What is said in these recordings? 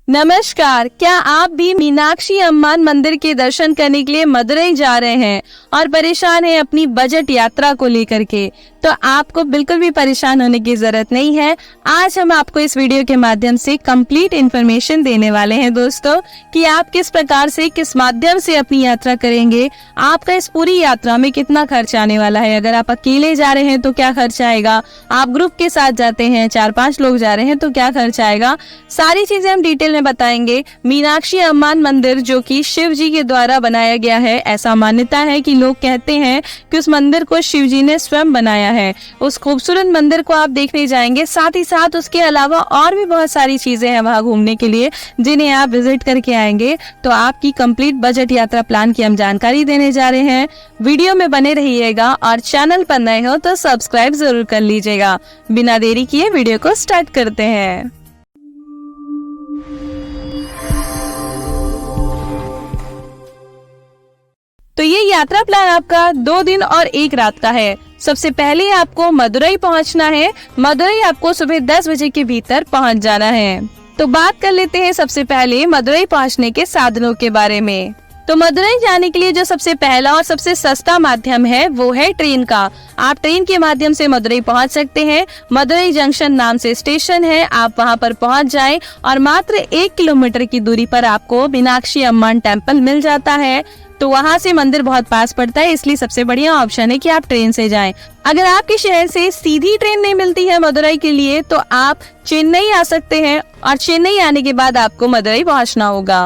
नमस्कार, क्या आप भी मीनाक्षी अम्मन मंदिर के दर्शन करने के लिए मदुरई जा रहे हैं और परेशान हैं अपनी बजट यात्रा को लेकर के? तो आपको बिल्कुल भी परेशान होने की जरूरत नहीं है। आज हम आपको इस वीडियो के माध्यम से कंप्लीट इन्फॉर्मेशन देने वाले हैं दोस्तों कि आप किस प्रकार से किस माध्यम से अपनी यात्रा करेंगे, आपका इस पूरी यात्रा में कितना खर्च आने वाला है। अगर आप अकेले जा रहे हैं तो क्या खर्च आएगा, आप ग्रुप के साथ जाते हैं 4-5 लोग जा रहे हैं तो क्या खर्च आएगा, सारी चीजें हम डिटेल में बताएंगे। मीनाक्षी अम्मन मंदिर जो कि शिव जी के द्वारा बनाया गया है, ऐसा मान्यता है कि लोग कहते हैं कि उस मंदिर को शिव जी ने स्वयं बनाया है। उस खूबसूरत मंदिर को आप देखने जाएंगे, साथ ही साथ उसके अलावा और भी बहुत सारी चीजें हैं वहाँ घूमने के लिए जिन्हें आप विजिट करके आएंगे। तो आपकी कंप्लीट बजट यात्रा प्लान की हम जानकारी देने जा रहे हैं। वीडियो में बने रहिएगा और चैनल पर नए हो तो सब्सक्राइब जरूर कर लीजिएगा। बिना देरी किए वीडियो को स्टार्ट करते हैं। तो ये यात्रा प्लान आपका 2 दिन और 1 रात का है। सबसे पहले आपको मदुरई पहुंचना है। मदुरई आपको सुबह 10 बजे के भीतर पहुंच जाना है। तो बात कर लेते हैं सबसे पहले मदुरई पहुंचने के साधनों के बारे में। तो मदुरई जाने के लिए जो सबसे पहला और सबसे सस्ता माध्यम है वो है ट्रेन का। आप ट्रेन के माध्यम से मदुरई पहुंच सकते हैं। मदुरई जंक्शन नाम से स्टेशन है, आप वहां पर पहुंच जाएं और मात्र 1 किलोमीटर की दूरी पर आपको मीनाक्षी अम्मन टेम्पल मिल जाता है। तो वहाँ से मंदिर बहुत पास पड़ता है, इसलिए सबसे बढ़िया ऑप्शन है कि आप ट्रेन से जाएं। अगर आपके शहर से सीधी ट्रेन नहीं मिलती है मदुरई के लिए तो आप चेन्नई आ सकते हैं और चेन्नई आने के बाद आपको मदुरई पहुँचना होगा।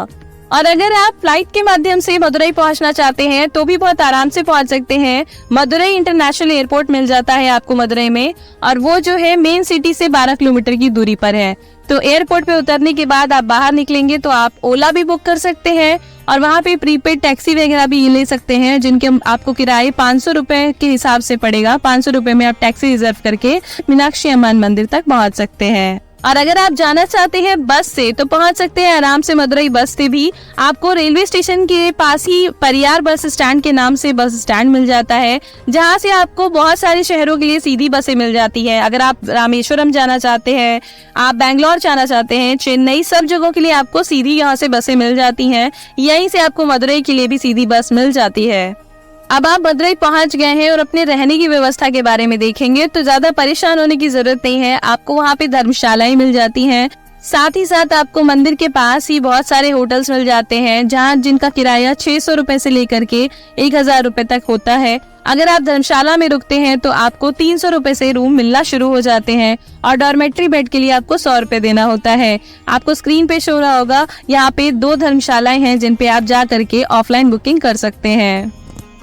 और अगर आप फ्लाइट के माध्यम से मदुरई पहुंचना चाहते हैं तो भी बहुत आराम से पहुंच सकते हैं। मदुरई इंटरनेशनल एयरपोर्ट मिल जाता है आपको मदुरई में, और वो जो है मेन सिटी से 12 किलोमीटर की दूरी पर है। तो एयरपोर्ट पे उतरने के बाद आप बाहर निकलेंगे तो आप ओला भी बुक कर सकते हैं और वहाँ पे प्रीपेड टैक्सी वगैरह भी ले सकते हैं, जिनके आपको किराए 500 रुपए के हिसाब से पड़ेगा। 500 रुपए में आप टैक्सी रिजर्व करके मीनाक्षी अम्मन मंदिर तक पहुँच सकते हैं। और अगर आप जाना चाहते हैं बस से तो पहुंच सकते हैं आराम से मदुरई बस से भी। आपको रेलवे स्टेशन के पास ही परियार बस स्टैंड के नाम से बस स्टैंड मिल जाता है, जहां से आपको बहुत सारे शहरों के लिए सीधी बसें मिल जाती है। अगर आप रामेश्वरम जाना चाहते हैं, आप बैंगलोर जाना चाहते हैं, चेन्नई, सब जगहों के लिए आपको सीधी यहाँ से बसें मिल जाती हैं। यहीं से आपको मदुरई के लिए भी सीधी बस मिल जाती है। अब आप मदुरई पहुंच गए हैं और अपने रहने की व्यवस्था के बारे में देखेंगे तो ज्यादा परेशान होने की जरूरत नहीं है। आपको वहां पे धर्मशालाएं मिल जाती हैं, साथ ही साथ आपको मंदिर के पास ही बहुत सारे होटल्स मिल जाते हैं जहां जिनका किराया 600 रुपए से लेकर के 1000 रुपए तक होता है। अगर आप धर्मशाला में रुकते हैं तो आपको 300 रुपए से रूम मिलना शुरू हो जाते हैं और डॉर्मेट्री बेड के लिए आपको 100 रुपए देना होता है। आपको स्क्रीन पे शो रहा होगा, यहाँ पे 2 धर्मशालाएं हैं जिन पे आप जा करके ऑफलाइन बुकिंग कर सकते हैं।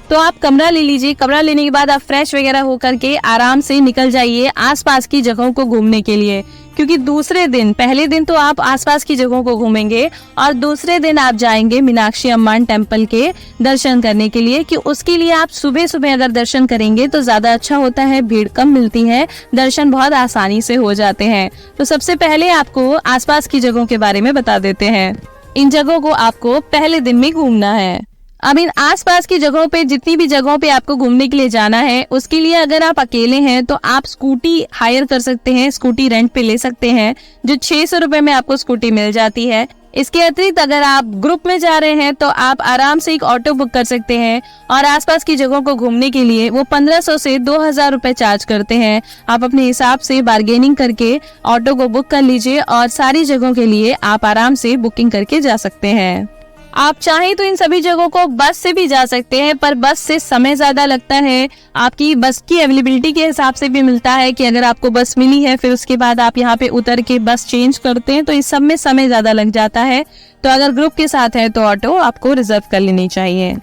तो आप कमरा ले लीजिए। कमरा लेने के बाद आप फ्रेश वगैरह होकर के आराम से निकल जाइए आसपास की जगहों को घूमने के लिए, क्योंकि दूसरे दिन, पहले दिन तो आप आसपास की जगहों को घूमेंगे और दूसरे दिन आप जाएंगे मीनाक्षी अम्मन टेम्पल के दर्शन करने के लिए। कि उसके लिए आप सुबह सुबह अगर दर्शन करेंगे तो ज्यादा अच्छा होता है, भीड़ कम मिलती है, दर्शन बहुत आसानी से हो जाते हैं। तो सबसे पहले आपको आसपास की जगहों के बारे में बता देते हैं। इन जगहों को आपको पहले दिन में घूमना है। अब इन आसपास की जगहों पे, जितनी भी जगहों पे आपको घूमने के लिए जाना है, उसके लिए अगर आप अकेले हैं तो आप स्कूटी हायर कर सकते हैं, स्कूटी रेंट पे ले सकते हैं, जो 600 रुपए में आपको स्कूटी मिल जाती है। इसके अतिरिक्त अगर आप ग्रुप में जा रहे हैं तो आप आराम से एक ऑटो बुक कर सकते हैं और आसपास की जगहों को घूमने के लिए वो 1500 से 2000 रुपए चार्ज करते हैं। आप अपने हिसाब से बार्गेनिंग करके ऑटो को बुक कर लीजिए और सारी जगहों के लिए आप आराम से बुकिंग करके जा सकते हैं। आप चाहें तो इन सभी जगहों को बस से भी जा सकते हैं, पर बस से समय ज्यादा लगता है। आपकी बस की अवेलेबिलिटी के हिसाब से भी मिलता है कि अगर आपको बस मिली है फिर उसके बाद आप यहाँ पे उतर के बस चेंज करते हैं तो इस सब में समय ज्यादा लग जाता है। तो अगर ग्रुप के साथ है तो ऑटो आपको रिजर्व कर लेनी चाहिए।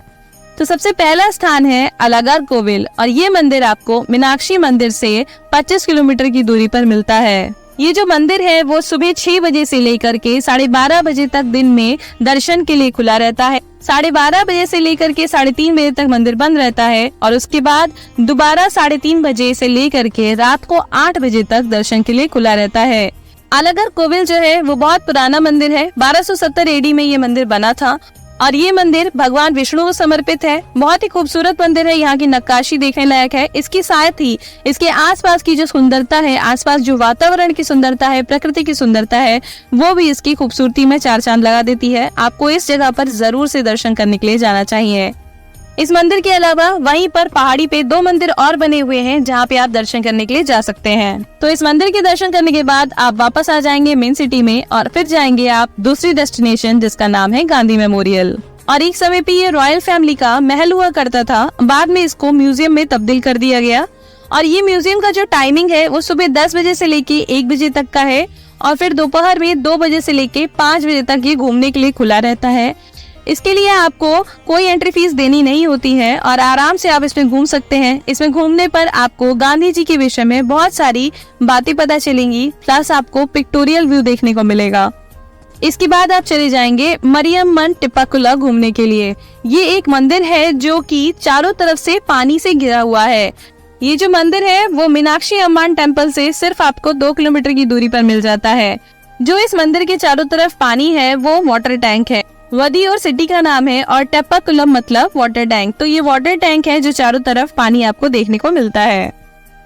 तो सबसे पहला स्थान है अलगार कोविल और ये मंदिर आपको मीनाक्षी मंदिर से 25 किलोमीटर की दूरी पर मिलता है। ये जो मंदिर है वो सुबह 6 बजे से लेकर के 12:30 बजे तक दिन में दर्शन के लिए खुला रहता है। 12:30 बजे से लेकर के 3:30 बजे तक मंदिर बंद रहता है और उसके बाद दोबारा 3:30 बजे से लेकर के रात को 8 बजे तक दर्शन के लिए खुला रहता है। अलगार कोविल जो है वो बहुत पुराना मंदिर है। 1270 AD में ये मंदिर बना था और ये मंदिर भगवान विष्णु को समर्पित है। बहुत ही खूबसूरत मंदिर है, यहाँ की नक्काशी देखने लायक है। इसके साथ ही इसके आसपास की जो सुंदरता है, आसपास जो वातावरण की सुंदरता है, प्रकृति की सुंदरता है, वो भी इसकी खूबसूरती में चार चांद लगा देती है। आपको इस जगह पर जरूर से दर्शन करने के लिए जाना चाहिए। इस मंदिर के अलावा वहीं पर पहाड़ी पे 2 मंदिर और बने हुए हैं जहाँ पे आप दर्शन करने के लिए जा सकते हैं। तो इस मंदिर के दर्शन करने के बाद आप वापस आ जाएंगे मेन सिटी में और फिर जाएंगे आप दूसरी डेस्टिनेशन जिसका नाम है गांधी मेमोरियल। और एक समय पे ये रॉयल फैमिली का महल हुआ करता था, बाद में इसको म्यूजियम में तब्दील कर दिया गया। और ये म्यूजियम का जो टाइमिंग है वो सुबह 10 बजे से लेके 1 बजे तक का है और फिर दोपहर में 2 बजे से लेके 5 बजे तक ये घूमने के लिए खुला रहता है। इसके लिए आपको कोई एंट्री फीस देनी नहीं होती है और आराम से आप इसमें घूम सकते हैं। इसमें घूमने पर आपको गांधी जी के विषय में बहुत सारी बातें पता चलेंगी, प्लस आपको पिक्टोरियल व्यू देखने को मिलेगा। इसके बाद आप चले जाएंगे मरियम्मन टिपाकुला घूमने के लिए। ये एक मंदिर है जो कि चारों तरफ से पानी से घिरा हुआ है। ये जो मंदिर है वो मीनाक्षी अम्मान टेम्पल से सिर्फ आपको 2 किलोमीटर की दूरी पर मिल जाता है। जो इस मंदिर के चारों तरफ पानी है वो वाटर टैंक है। वदी और सिटी का नाम है और टेप्पाकुलम मतलब वाटर टैंक। तो ये वाटर टैंक है जो चारों तरफ पानी आपको देखने को मिलता है।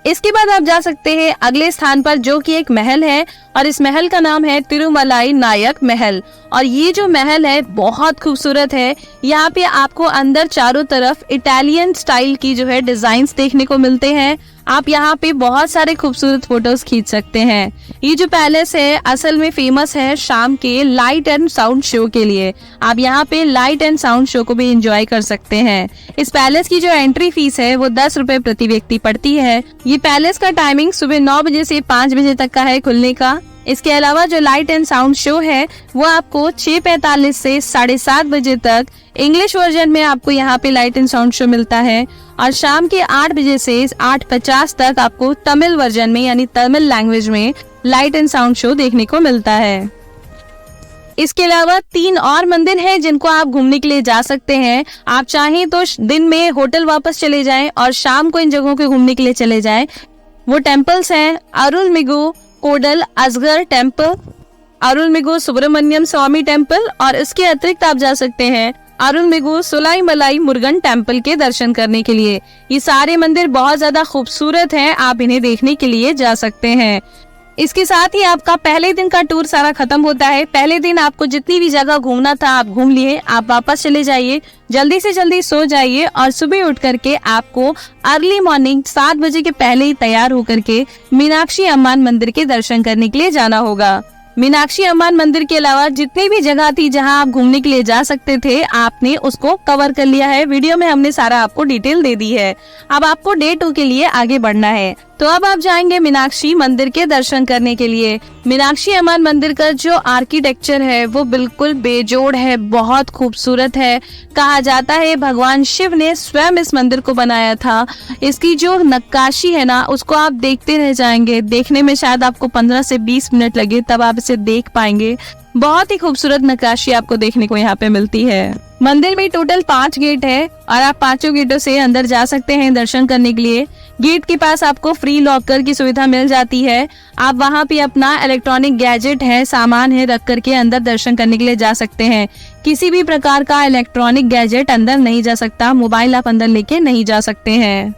इसके बाद आप जा सकते हैं अगले स्थान पर जो कि एक महल है और इस महल का नाम है तिरुमलाई नायक महल। और ये जो महल है बहुत खूबसूरत है। यहाँ पे आपको अंदर चारों तरफ इटालियन स्टाइल की जो है डिजाइन्स देखने को मिलते हैं। आप यहाँ पे बहुत सारे खूबसूरत फोटोज खींच सकते हैं। ये जो पैलेस है असल में फेमस है शाम के लाइट एंड साउंड शो के लिए। आप यहाँ पे लाइट एंड साउंड शो को भी एंजॉय कर सकते हैं। इस पैलेस की जो एंट्री फीस है वो 10 रुपए प्रति व्यक्ति पड़ती है। ये पैलेस का टाइमिंग सुबह 9 बजे से 5 बजे तक का है खुलने का। इसके अलावा जो लाइट एंड साउंड शो है वो आपको 6:45 से 7:30 बजे तक इंग्लिश वर्जन में आपको यहाँ पे लाइट एंड साउंड शो मिलता है और शाम के 8 बजे से 8:50 तक आपको तमिल वर्जन में यानी तमिल लैंग्वेज में लाइट एंड साउंड शो देखने को मिलता है। इसके अलावा 3 और मंदिर हैं जिनको आप घूमने के लिए जा सकते हैं। आप चाहें तो दिन में होटल वापस चले जाएं और शाम को इन जगहों के घूमने के लिए चले जाएं। वो टेम्पल्स हैं अरुलमिगु कोडल असगर टेम्पल, अरुलमिगु सुब्रमण्यम स्वामी टेम्पल और इसके अतिरिक्त आप जा सकते हैं अरुलमिगु सुलाईमलाई मुरुगन टेम्पल के दर्शन करने के लिए। ये सारे मंदिर बहुत ज्यादा खूबसूरत हैं, आप इन्हें देखने के लिए जा सकते हैं। इसके साथ ही आपका पहले दिन का टूर सारा खत्म होता है। पहले दिन आपको जितनी भी जगह घूमना था आप घूम लिए, आप वापस चले जाइए, जल्दी से जल्दी सो जाइए और सुबह उठ करके आपको अर्ली मॉर्निंग 7 बजे के पहले ही तैयार होकर के मीनाक्षी अम्मान मंदिर के दर्शन करने के लिए जाना होगा। मीनाक्षी अम्मान मंदिर के अलावा जितनी भी जगह थी जहां आप घूमने के लिए जा सकते थे आपने उसको कवर कर लिया है। वीडियो में हमने सारा आपको डिटेल दे दी है। अब आपको डे 2 के लिए आगे बढ़ना है। तो अब आप जाएंगे मीनाक्षी मंदिर के दर्शन करने के लिए। मीनाक्षी अम्मान मंदिर का जो आर्किटेक्चर है वो बिल्कुल बेजोड़ है, बहुत खूबसूरत है। कहा जाता है भगवान शिव ने स्वयं इस मंदिर को बनाया था। इसकी जो नक्काशी है ना उसको आप देखते रह जाएंगे। देखने में शायद आपको 15 से 20 मिनट लगे तब आप इसे देख पाएंगे। बहुत ही खूबसूरत नक्काशी आपको देखने को यहाँ पे मिलती है। मंदिर में टोटल 5 गेट है और आप 5 गेटों से अंदर जा सकते हैं दर्शन करने के लिए। गेट के पास आपको फ्री लॉकर की सुविधा मिल जाती है। आप वहाँ पे अपना इलेक्ट्रॉनिक गैजेट है, सामान है, रख करके अंदर दर्शन करने के लिए जा सकते हैं। किसी भी प्रकार का इलेक्ट्रॉनिक गैजेट अंदर नहीं जा सकता, मोबाइल आप अंदर लेके नहीं जा सकते हैं।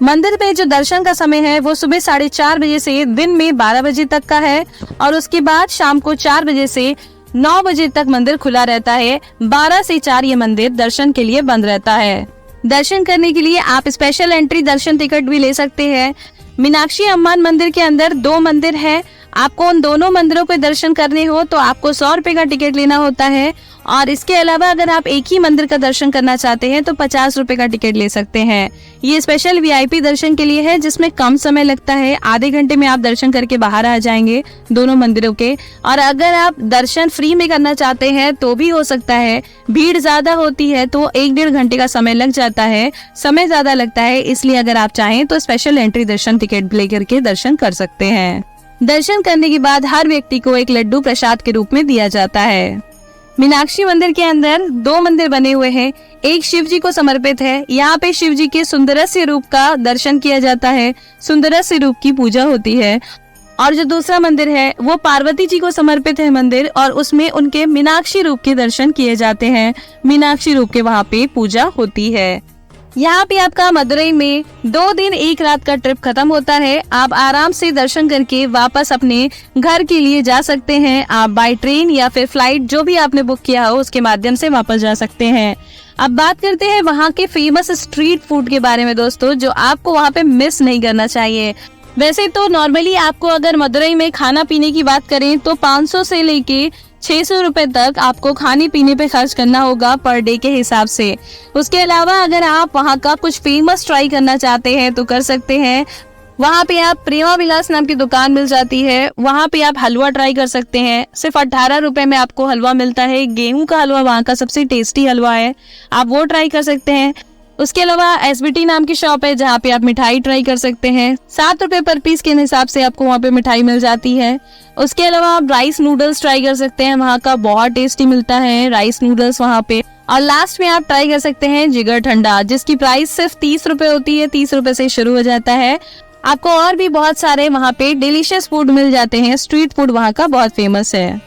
मंदिर में जो दर्शन का समय है वो सुबह 4:30 बजे से दिन में 12 बजे तक का है और उसके बाद शाम को 4 बजे से 9 बजे तक मंदिर खुला रहता है। 12 से 4 ये मंदिर दर्शन के लिए बंद रहता है। दर्शन करने के लिए आप स्पेशल एंट्री दर्शन टिकट भी ले सकते हैं। मीनाक्षी अम्मान मंदिर के अंदर 2 मंदिर है। आपको उन दोनों मंदिरों के दर्शन करने हो तो आपको 100 रुपए का टिकट लेना होता है और इसके अलावा अगर आप एक ही मंदिर का दर्शन करना चाहते हैं तो 50 रुपए का टिकट ले सकते हैं। ये स्पेशल VIP दर्शन के लिए है जिसमें कम समय लगता है। आधे घंटे में आप दर्शन करके बाहर आ जाएंगे दोनों मंदिरों के। और अगर आप दर्शन फ्री में करना चाहते हैं तो भी हो सकता है। भीड़ ज्यादा होती है तो 1-1.5 घंटे का समय लग जाता है, समय ज्यादा लगता है। इसलिए अगर आप चाहें तो स्पेशल एंट्री दर्शन टिकट लेकर के दर्शन कर सकते हैं। दर्शन करने के बाद हर व्यक्ति को एक लड्डू प्रसाद के रूप में दिया जाता है। मीनाक्षी मंदिर के अंदर 2 मंदिर बने हुए हैं। एक शिव जी को समर्पित है। यहाँ पे शिव जी के सुंदरस्य रूप का दर्शन किया जाता है, सुंदरस्य रूप की पूजा होती है। और जो दूसरा मंदिर है वो पार्वती जी को समर्पित है मंदिर, और उसमें उनके मीनाक्षी रूप के दर्शन किए जाते हैं। मीनाक्षी रूप के वहाँ पे पूजा होती है। यहाँ पे आपका मदुरई में 2 दिन 1 रात का ट्रिप खत्म होता है। आप आराम से दर्शन करके वापस अपने घर के लिए जा सकते हैं। आप बाय ट्रेन या फिर फ्लाइट जो भी आपने बुक किया हो उसके माध्यम से वापस जा सकते हैं। अब बात करते हैं वहाँ के फेमस स्ट्रीट फूड के बारे में दोस्तों, जो आपको वहाँ पे मिस नहीं करना चाहिए। वैसे तो नॉर्मली आपको अगर मदुरई में खाना पीने की बात करें तो 500 से लेके 600 रुपए तक आपको खाने पीने पे खर्च करना होगा पर डे के हिसाब से। उसके अलावा अगर आप वहाँ का कुछ फेमस ट्राई करना चाहते हैं तो कर सकते हैं। वहाँ पे आप प्रेमा विलास नाम की दुकान मिल जाती है, वहाँ पे आप हलवा ट्राई कर सकते हैं। सिर्फ 18 रुपए में आपको हलवा मिलता है। गेहूं का हलवा वहाँ का सबसे टेस्टी हलवा है, आप वो ट्राई कर सकते हैं। उसके अलावा SBT नाम की शॉप है जहाँ पे आप मिठाई ट्राई कर सकते हैं। 7 रुपए पर पीस के हिसाब से आपको वहाँ पे मिठाई मिल जाती है। उसके अलावा आप राइस नूडल्स ट्राई कर सकते हैं, वहाँ का बहुत टेस्टी मिलता है राइस नूडल्स वहाँ पे। और लास्ट में आप ट्राई कर सकते हैं जिगर ठंडा, जिसकी प्राइस सिर्फ 30 रुपए होती है। 30 रुपए से शुरू हो जाता है। आपको और भी बहुत सारे वहाँ पे डिलीशियस फूड मिल जाते हैं। स्ट्रीट फूड वहाँ का बहुत फेमस है।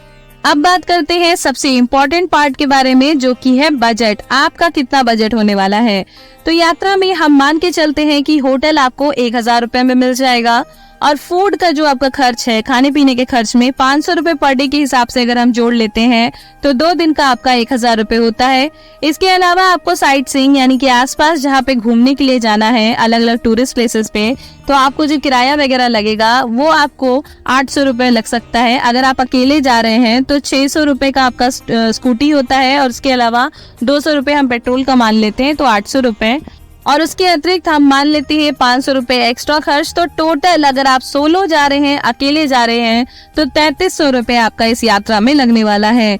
अब बात करते हैं सबसे इम्पोर्टेंट पार्ट के बारे में, जो कि है बजट। आपका कितना बजट होने वाला है। तो यात्रा में हम मान के चलते हैं कि होटल आपको 1000 रुपए में मिल जाएगा, और फूड का जो आपका खर्च है खाने पीने के खर्च में 500 रुपए पर डे के हिसाब से अगर हम जोड़ लेते हैं तो 2 दिन का आपका 1000 रुपए होता है। इसके अलावा आपको साइट सीइंग यानी कि आसपास जहाँ पे घूमने के लिए जाना है अलग अलग टूरिस्ट प्लेसेस पे, तो आपको जो किराया वगैरह लगेगा वो आपको 800 रुपए लग सकता है। अगर आप अकेले जा रहे हैं तो 600 रुपए का आपका स्कूटी होता है, और उसके अलावा 200 रुपए हम पेट्रोल का मान लेते हैं तो 800 रुपए, और उसके अतिरिक्त हम मान लेते हैं 500 रुपए एक्स्ट्रा खर्च। तो टोटल अगर आप सोलो जा रहे हैं, अकेले जा रहे हैं, तो 3300 रुपए आपका इस यात्रा में लगने वाला है।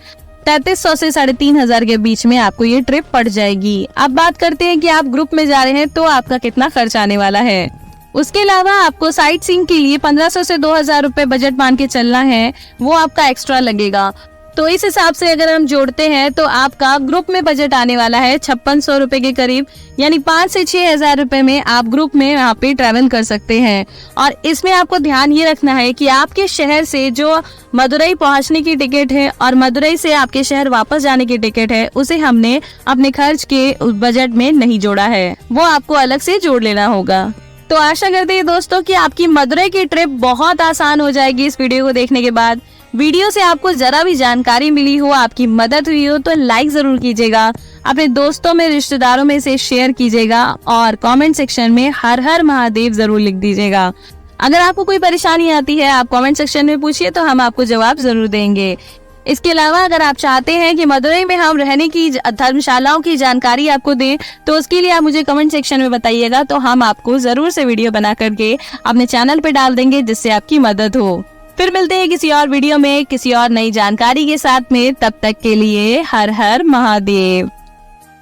3300 से 3500 के बीच में आपको ये ट्रिप पड़ जाएगी। अब बात करते हैं कि आप ग्रुप में जा रहे हैं तो आपका कितना खर्च आने वाला है। उसके अलावा आपको साइट सीइंग के लिए 1500 से 2000 रुपए बजट मान के चलना है, वो आपका एक्स्ट्रा लगेगा। तो इस हिसाब से अगर हम जोड़ते हैं तो आपका ग्रुप में बजट आने वाला है 5600 रुपए के करीब, यानी 5 से 6000 रुपए में आप ग्रुप में यहाँ पे ट्रैवल कर सकते हैं। और इसमें आपको ध्यान ये रखना है कि आपके शहर से जो मदुरई पहुँचने की टिकट है और मदुरई से आपके शहर वापस जाने की टिकट है, उसे हमने अपने खर्च के बजट में नहीं जोड़ा है, वो आपको अलग से जोड़ लेना होगा। तो आशा करते हैं दोस्तों कि आपकी मदुरई की ट्रिप बहुत आसान हो जाएगी इस वीडियो को देखने के बाद। वीडियो से आपको जरा भी जानकारी मिली हो, आपकी मदद हुई हो तो लाइक जरूर कीजिएगा, अपने दोस्तों में रिश्तेदारों में से शेयर कीजिएगा, और कमेंट सेक्शन में हर हर महादेव जरूर लिख दीजिएगा। अगर आपको कोई परेशानी आती है आप कमेंट सेक्शन में पूछिए, तो हम आपको जवाब जरूर देंगे। इसके अलावा अगर आप चाहते हैं कि मदुरई में हम रहने की धर्मशालाओं की जानकारी आपको दें, तो उसके लिए आप मुझे कमेंट सेक्शन में बताइएगा, तो हम आपको जरूर से वीडियो बना करके अपने चैनल पे डाल देंगे जिससे आपकी मदद हो। फिर मिलते हैं किसी और वीडियो में किसी और नई जानकारी के साथ में। तब तक के लिए हर हर महादेव।